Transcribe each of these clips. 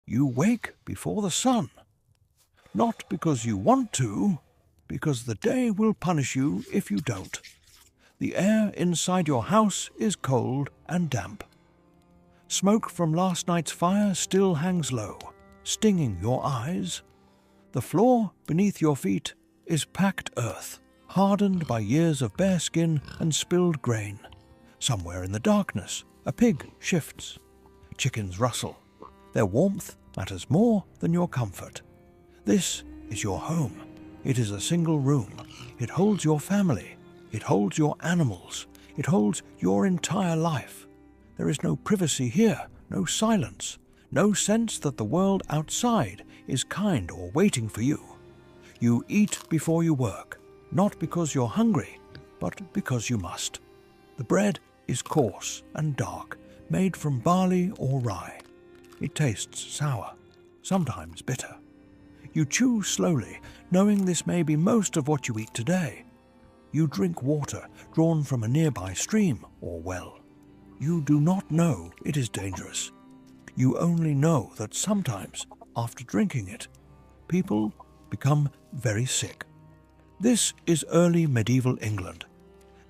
You wake before the sun. Not because you want to, because the day will punish you if you don't. The air inside your house is cold and damp. Smoke from last night's fire still hangs low, stinging your eyes. The floor beneath your feet is packed earth, hardened by years of bare skin and spilled grain. Somewhere in the darkness, a pig shifts. Chickens rustle. Their warmth matters more than your comfort. This is your home. It is a single room. It holds your family. It holds your animals. It holds your entire life. There is no privacy here, no silence, no sense that the world outside is kind or waiting for you. You eat before you work, not because you're hungry, but because you must. The bread is coarse and dark, made from barley or rye. It tastes sour, sometimes bitter. You chew slowly, knowing this may be most of what you eat today. You drink water drawn from a nearby stream or well. You do not know it is dangerous. You only know that sometimes, after drinking it, people become very sick. This is early medieval England,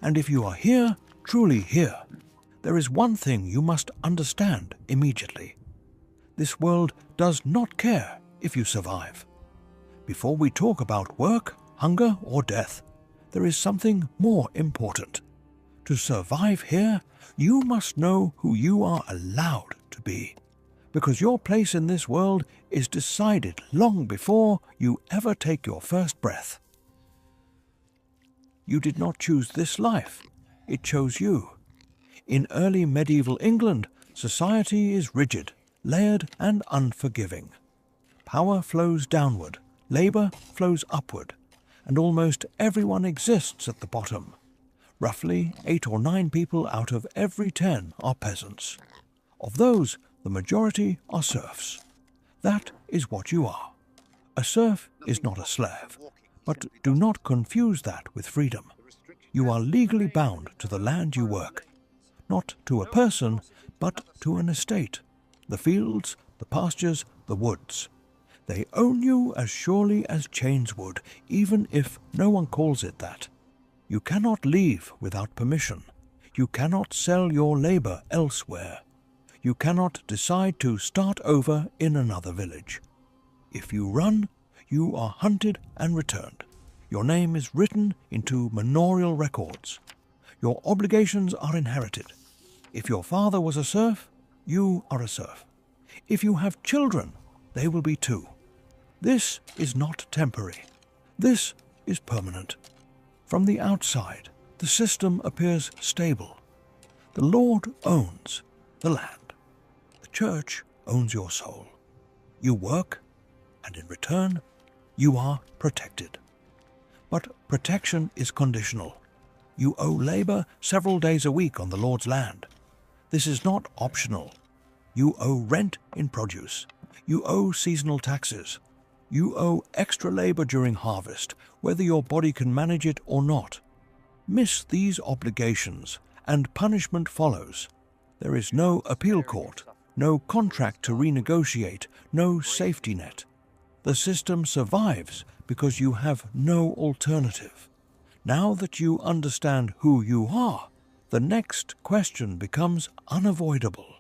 and if you are here, truly here, there is one thing you must understand immediately. This world does not care if you survive. Before we talk about work, hunger, or death, there is something more important. To survive here, you must know who you are allowed to be, because your place in this world is decided long before you ever take your first breath. You did not choose this life, it chose you. In early medieval England, society is rigid, layered, and unforgiving. Power flows downward, labor flows upward, and almost everyone exists at the bottom. Roughly 8 or 9 people out of every 10 are peasants. Of those, the majority are serfs. That is what you are. A serf is not a slave, but do not confuse that with freedom. You are legally bound to the land you work, not to a person, but to an estate, the fields, the pastures, the woods. They own you as surely as chains would, even if no one calls it that. You cannot leave without permission. You cannot sell your labor elsewhere. You cannot decide to start over in another village. If you run, you are hunted and returned. Your name is written into manorial records. Your obligations are inherited. If your father was a serf, you are a serf. If you have children, they will be too. This is not temporary. This is permanent. From the outside, the system appears stable. The Lord owns the land. The church owns your soul. You work, and in return, you are protected. But protection is conditional. You owe labor several days a week on the Lord's land. This is not optional. You owe rent in produce. You owe seasonal taxes. You owe extra labor during harvest, whether your body can manage it or not. Miss these obligations, and punishment follows. There is no appeal court, no contract to renegotiate, no safety net. The system survives because you have no alternative. Now that you understand who you are, the next question becomes unavoidable.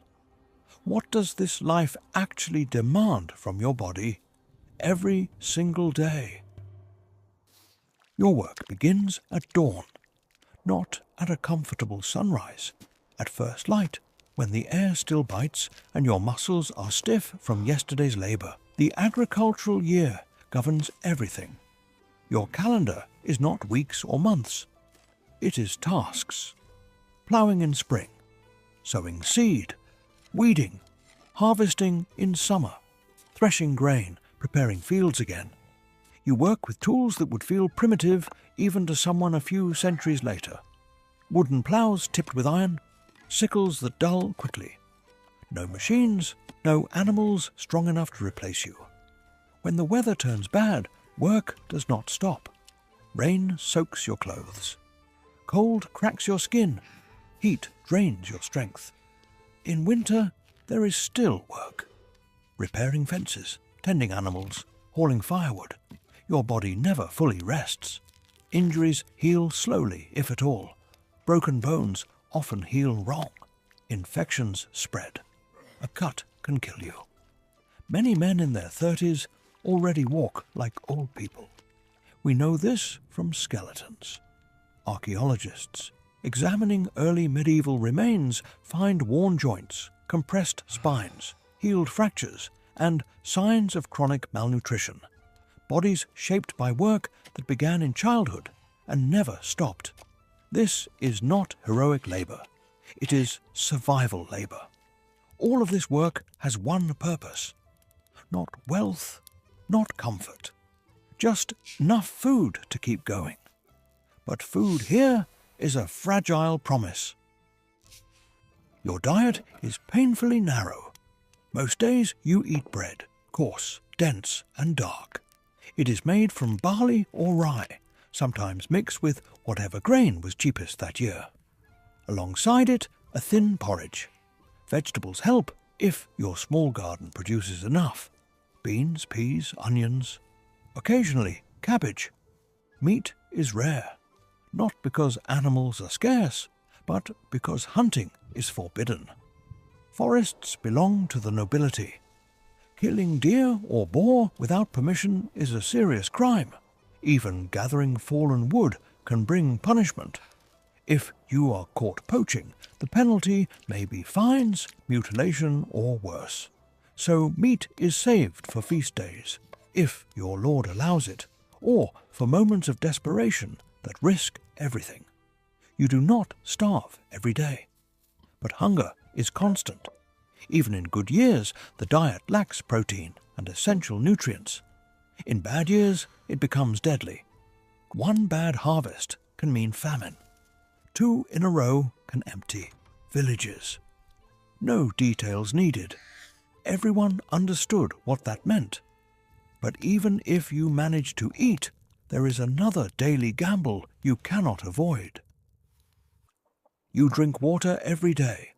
What does this life actually demand from your body every single day? Your work begins at dawn, not at a comfortable sunrise, at first light, when the air still bites and your muscles are stiff from yesterday's labor. The agricultural year governs everything. Your calendar is not weeks or months. It is tasks. Plowing in spring, sowing seed, weeding, harvesting in summer, threshing grain, preparing fields again. You work with tools that would feel primitive even to someone a few centuries later. Wooden plows tipped with iron, sickles that dull quickly. No machines, no animals strong enough to replace you. When the weather turns bad, work does not stop. Rain soaks your clothes. Cold cracks your skin. Heat drains your strength. In winter, there is still work. repairing fences, tending animals, hauling firewood. Your body never fully rests. Injuries heal slowly, if at all. Broken bones often heal wrong. Infections spread. A cut can kill you. Many men in their 30s already walk like old people. We know this from skeletons. Archaeologists, examining early medieval remains, find worn joints, compressed spines, healed fractures, and signs of chronic malnutrition. Bodies shaped by work that began in childhood and never stopped. This is not heroic labor. It is survival labor. All of this work has one purpose. Not wealth, not comfort. Just enough food to keep going. But food here is a fragile promise. Your diet is painfully narrow. Most days you eat bread, coarse, dense, and dark. It is made from barley or rye, sometimes mixed with whatever grain was cheapest that year. Alongside it, a thin porridge. Vegetables help if your small garden produces enough. Beans, peas, onions. Occasionally, cabbage. Meat is rare, not because animals are scarce, but because hunting is forbidden. Forests belong to the nobility. Killing deer or boar without permission is a serious crime. Even gathering fallen wood can bring punishment. If you are caught poaching, the penalty may be fines, mutilation, or worse. So meat is saved for feast days, if your lord allows it, or for moments of desperation that risk everything. You do not starve every day. But hunger is constant. Even in good years, the diet lacks protein and essential nutrients. In bad years, it becomes deadly. One bad harvest can mean famine. 2 in a row can empty villages. No details needed. Everyone understood what that meant. But even if you manage to eat, there is another daily gamble you cannot avoid. You drink water every day,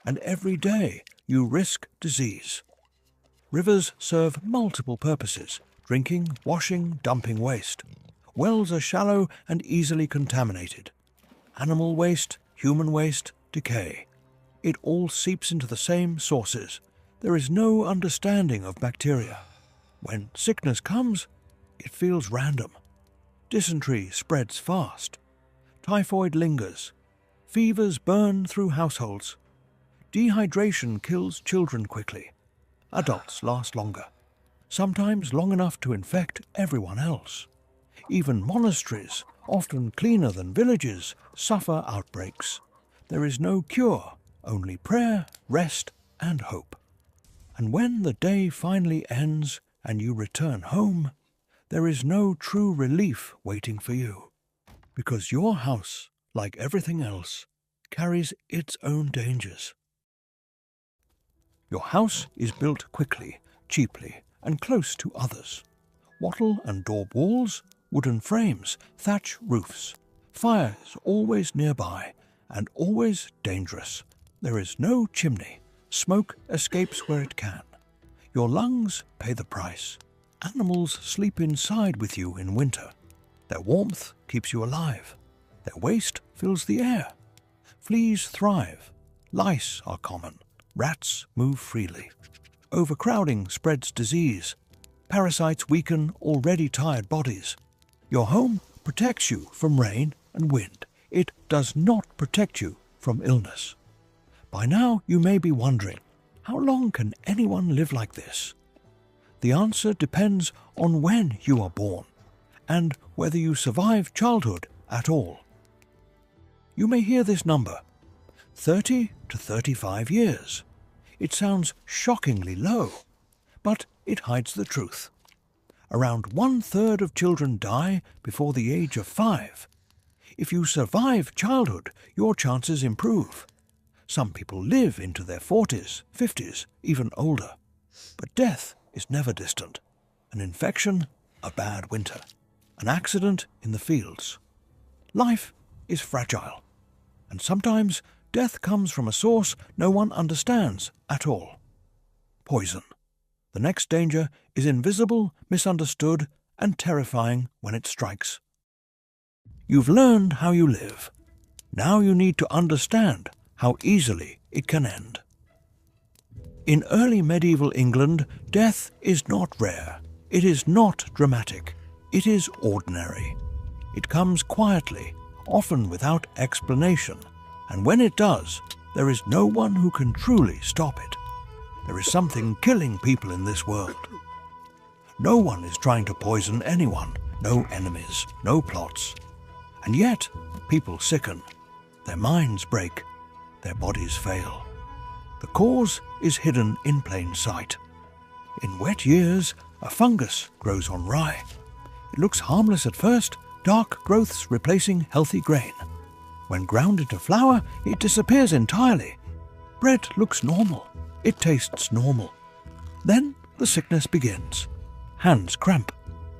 and every day you risk disease. Rivers serve multiple purposes: drinking, washing, dumping waste. Wells are shallow and easily contaminated. Animal waste, human waste, decay. It all seeps into the same sources. There is no understanding of bacteria. When sickness comes, it feels random. Dysentery spreads fast. Typhoid lingers. Fevers burn through households. Dehydration kills children quickly. Adults last longer, sometimes long enough to infect everyone else. Even monasteries, often cleaner than villages, suffer outbreaks. There is no cure, only prayer, rest, and hope. And when the day finally ends and you return home, there is no true relief waiting for you, because your house, like everything else, carries its own dangers. Your house is built quickly, cheaply, and close to others. Wattle and daub walls, wooden frames, thatch roofs. Fire is always nearby, and always dangerous. There is no chimney. Smoke escapes where it can. Your lungs pay the price. Animals sleep inside with you in winter. Their warmth keeps you alive. Their waste fills the air. Fleas thrive. Lice are common. Rats move freely. Overcrowding spreads disease. Parasites weaken already tired bodies. Your home protects you from rain and wind. It does not protect you from illness. By now you may be wondering, how long can anyone live like this? The answer depends on when you are born and whether you survive childhood at all. You may hear this number, 30 to 35 years. It sounds shockingly low, but it hides the truth. Around 1/3 of children die before the age of 5. If you survive childhood, your chances improve. Some people live into their 40s, 50s, even older. But death is never distant. An infection, a bad winter, an accident in the fields. Life is fragile, and sometimes death comes from a source no one understands at all. Poison. The next danger is invisible, misunderstood, and terrifying when it strikes. You've learned how you live. Now you need to understand how easily it can end. In early medieval England, death is not rare. It is not dramatic. It is ordinary. It comes quietly, often without explanation, and when it does, there is no one who can truly stop it. There is something killing people in this world. No one is trying to poison anyone, no enemies, no plots. And yet, people sicken, their minds break, their bodies fail. The cause is hidden in plain sight. In wet years, a fungus grows on rye. It looks harmless at first, dark growths replacing healthy grain. When ground into flour, it disappears entirely. Bread looks normal. It tastes normal. Then the sickness begins. Hands cramp,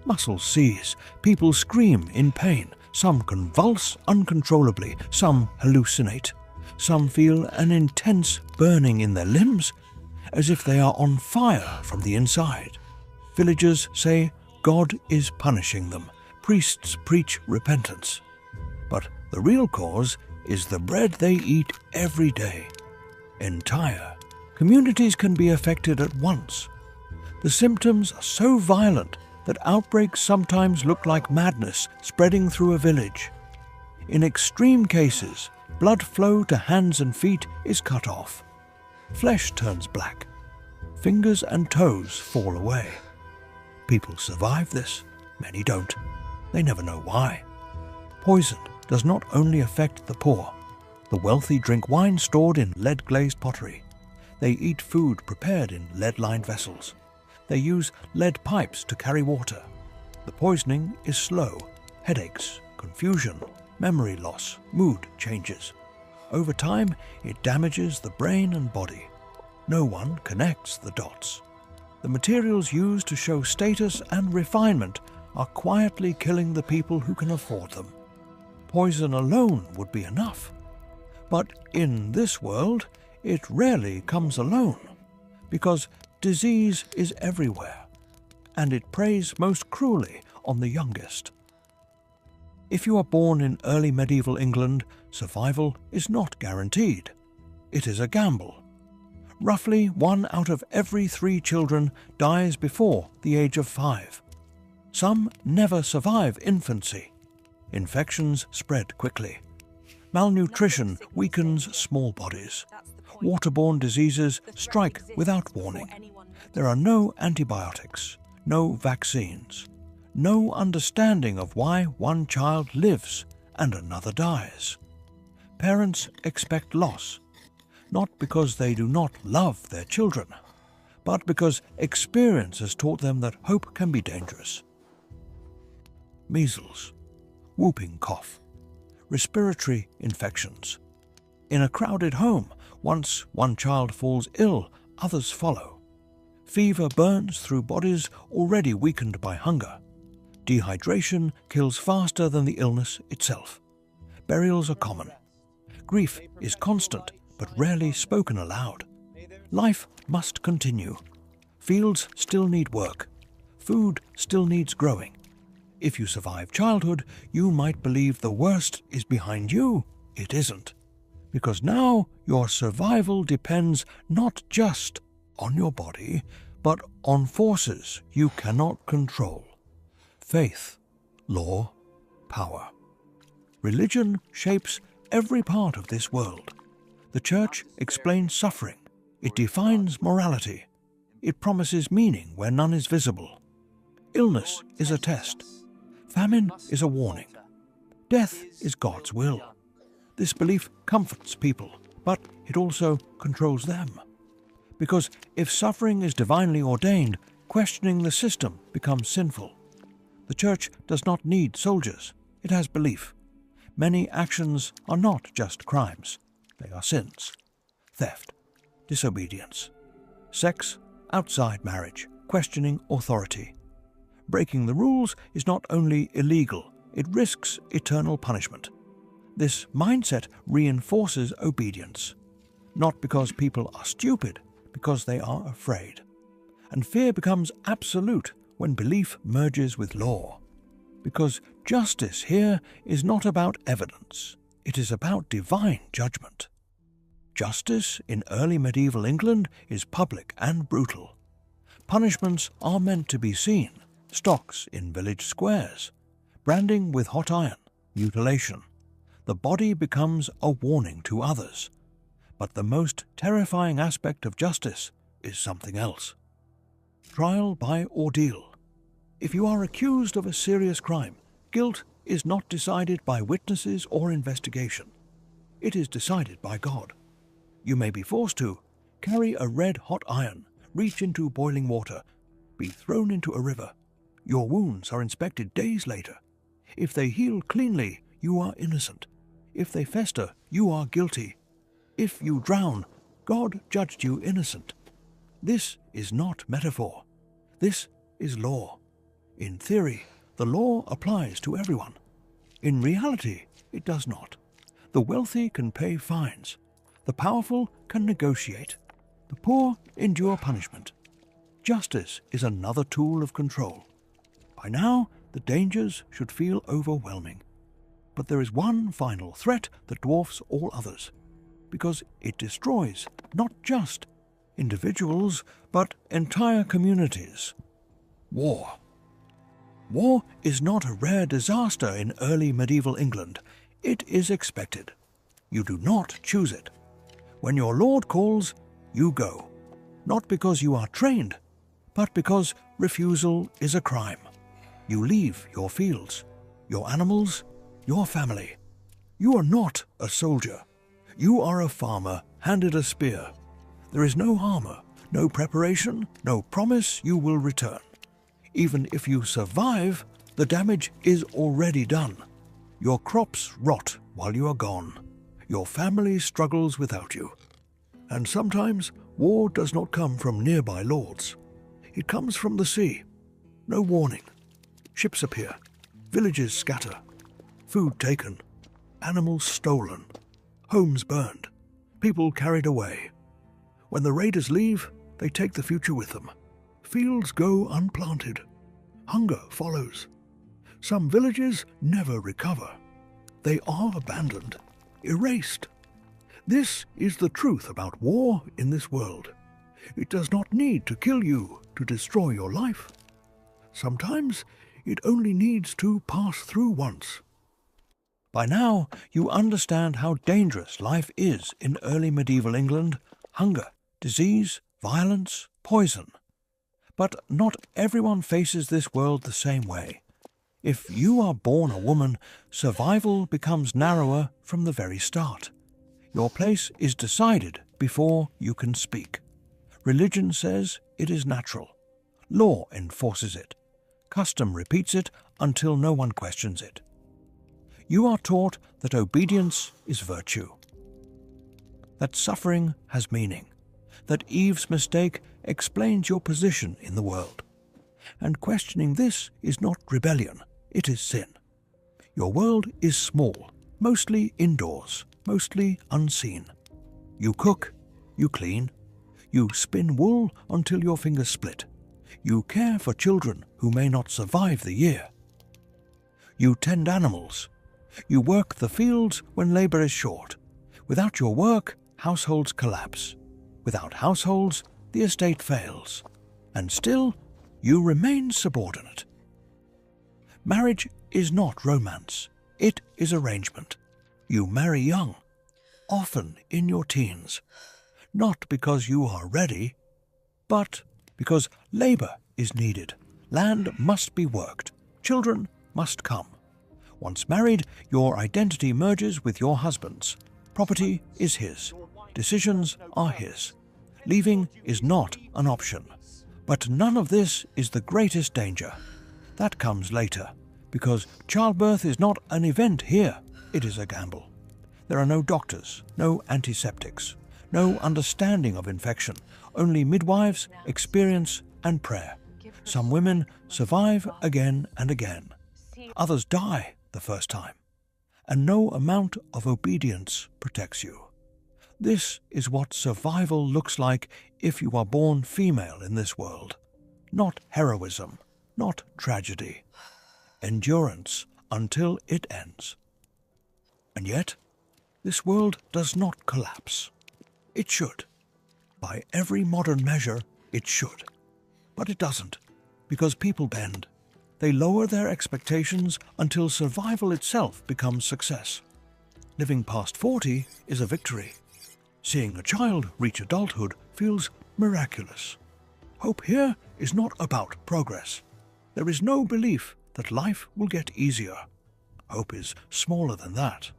muscles seize, people scream in pain. Some convulse uncontrollably, some hallucinate. Some feel an intense burning in their limbs, as if they are on fire from the inside. Villagers say God is punishing them. Priests preach repentance. But the real cause is the bread they eat every day. Entire communities can be affected at once. The symptoms are so violent that outbreaks sometimes look like madness spreading through a village. In extreme cases, blood flow to hands and feet is cut off. Flesh turns black. Fingers and toes fall away. People survive this. Many don't. They never know why. Poison does not only affect the poor. The wealthy drink wine stored in lead-glazed pottery. They eat food prepared in lead-lined vessels. They use lead pipes to carry water. The poisoning is slow. Headaches, confusion, memory loss, mood changes. Over time, it damages the brain and body. No one connects the dots. The materials used to show status and refinement are quietly killing the people who can afford them. Poison alone would be enough. But in this world, it rarely comes alone, because disease is everywhere, and it preys most cruelly on the youngest. If you are born in early medieval England, survival is not guaranteed. It is a gamble. Roughly 1 out of every 3 children dies before the age of 5. Some never survive infancy. Infections spread quickly. Malnutrition weakens small bodies. Waterborne diseases strike without warning. There are no antibiotics, no vaccines, no understanding of why one child lives and another dies. Parents expect loss, not because they do not love their children, but because experience has taught them that hope can be dangerous. Measles, whooping cough, respiratory infections. In a crowded home, once one child falls ill, others follow. Fever burns through bodies already weakened by hunger. Dehydration kills faster than the illness itself. Burials are common. Grief is constant, but rarely spoken aloud. Life must continue. Fields still need work. Food still needs growing. If you survive childhood, you might believe the worst is behind you. It isn't. Because now your survival depends not just on your body, but on forces you cannot control. Faith, law, power. Religion shapes every part of this world. The Church explains suffering. It defines morality. It promises meaning where none is visible. Illness is a test. Famine is a warning. Death is God's will. This belief comforts people, but it also controls them. Because if suffering is divinely ordained, questioning the system becomes sinful. The Church does not need soldiers. It has belief. Many actions are not just crimes. They are sins. Theft, disobedience, sex outside marriage, questioning authority. Breaking the rules is not only illegal, it risks eternal punishment. This mindset reinforces obedience, not because people are stupid, because they are afraid. and fear becomes absolute when belief merges with law. Because justice here is not about evidence, it is about divine judgment. Justice in early medieval England is public and brutal. Punishments are meant to be seen: stocks in village squares, branding with hot iron, mutilation. The body becomes a warning to others. But the most terrifying aspect of justice is something else. Trial by ordeal. If you are accused of a serious crime, guilt is not decided by witnesses or investigation. It is decided by God. You may be forced to carry a red-hot iron, reach into boiling water, be thrown into a river. Your wounds are inspected days later. If they heal cleanly, you are innocent. If they fester, you are guilty. If you drown, God judged you innocent. This is not metaphor. This is law. In theory, the law applies to everyone. In reality, it does not. The wealthy can pay fines. The powerful can negotiate. The poor endure punishment. Justice is another tool of control. By now, the dangers should feel overwhelming. But there is one final threat that dwarfs all others, because it destroys not just individuals, but entire communities. War. War is not a rare disaster in early medieval England. It is expected. You do not choose it. When your lord calls, you go, not because you are trained, but because refusal is a crime. You leave your fields, your animals, your family. You are not a soldier. You are a farmer handed a spear. There is no armor, no preparation, no promise you will return. Even if you survive, the damage is already done. Your crops rot while you are gone. Your family struggles without you. And sometimes war does not come from nearby lords. It comes from the sea. No warning. Ships appear. Villages scatter. Food taken. Animals stolen. Homes burned. People carried away. When the raiders leave, they take the future with them. Fields go unplanted. Hunger follows. Some villages never recover. They are abandoned, erased. This is the truth about war in this world. It does not need to kill you to destroy your life. Sometimes it only needs to pass through once. By now, you understand how dangerous life is in early medieval England: hunger, disease, violence, poison. But not everyone faces this world the same way. If you are born a woman, survival becomes narrower from the very start. Your place is decided before you can speak. Religion says it is natural. Law enforces it. Custom repeats it until no one questions it. You are taught that obedience is virtue, that suffering has meaning, that Eve's mistake explains your position in the world. And questioning this is not rebellion, it is sin. Your world is small, mostly indoors, mostly unseen. You cook, you clean, you spin wool until your fingers split. You care for children who may not survive the year. You tend animals. You work the fields when labor is short. Without your work, households collapse. Without households, the estate fails. And still, you remain subordinate. Marriage is not romance. It is arrangement. You marry young, often in your teens. Not because you are ready, but because labor is needed. Land must be worked. Children must come. Once married, your identity merges with your husband's. Property is his. Decisions are his. Leaving is not an option. But none of this is the greatest danger. That comes later, because childbirth is not an event here. It is a gamble. There are no doctors, no antiseptics, no understanding of infection, only midwives, experience, and prayer. Some women survive again and again. Others die the first time. And no amount of obedience protects you. This is what survival looks like if you are born female in this world. not heroism, not tragedy. Endurance until it ends. And yet, this world does not collapse. It should. By every modern measure, it should. But it doesn't, because people bend. They lower their expectations until survival itself becomes success. Living past 40 is a victory. Seeing a child reach adulthood feels miraculous. Hope here is not about progress. There is no belief that life will get easier. Hope is smaller than that.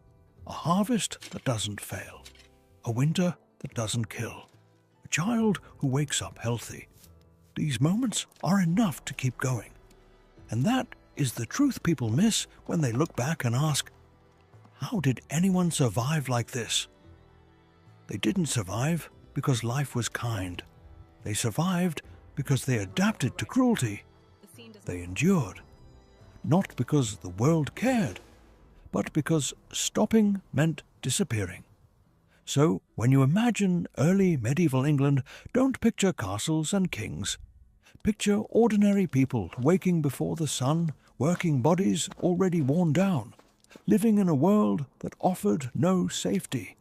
A harvest that doesn't fail. A winter that doesn't kill. A child who wakes up healthy. These moments are enough to keep going. And that is the truth people miss when they look back and ask, how did anyone survive like this? They didn't survive because life was kind. They survived because they adapted to cruelty. They endured. Not because the world cared, but because stopping meant disappearing. So, when you imagine early medieval England, don't picture castles and kings. Picture ordinary people waking before the sun, working bodies already worn down, living in a world that offered no safety,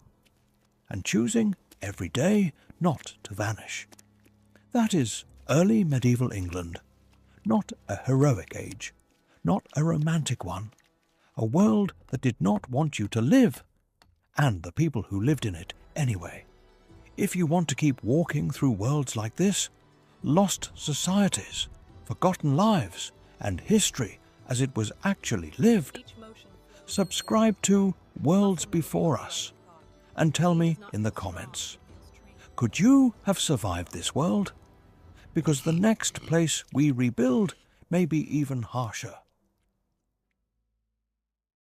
and choosing every day not to vanish. That is early medieval England, not a heroic age, not a romantic one, a world that did not want you to live, and the people who lived in it anyway. If you want to keep walking through worlds like this, lost societies, forgotten lives, and history as it was actually lived, subscribe to Worlds Before Us and tell me in the comments, could you have survived this world? Because the next place we rebuild may be even harsher.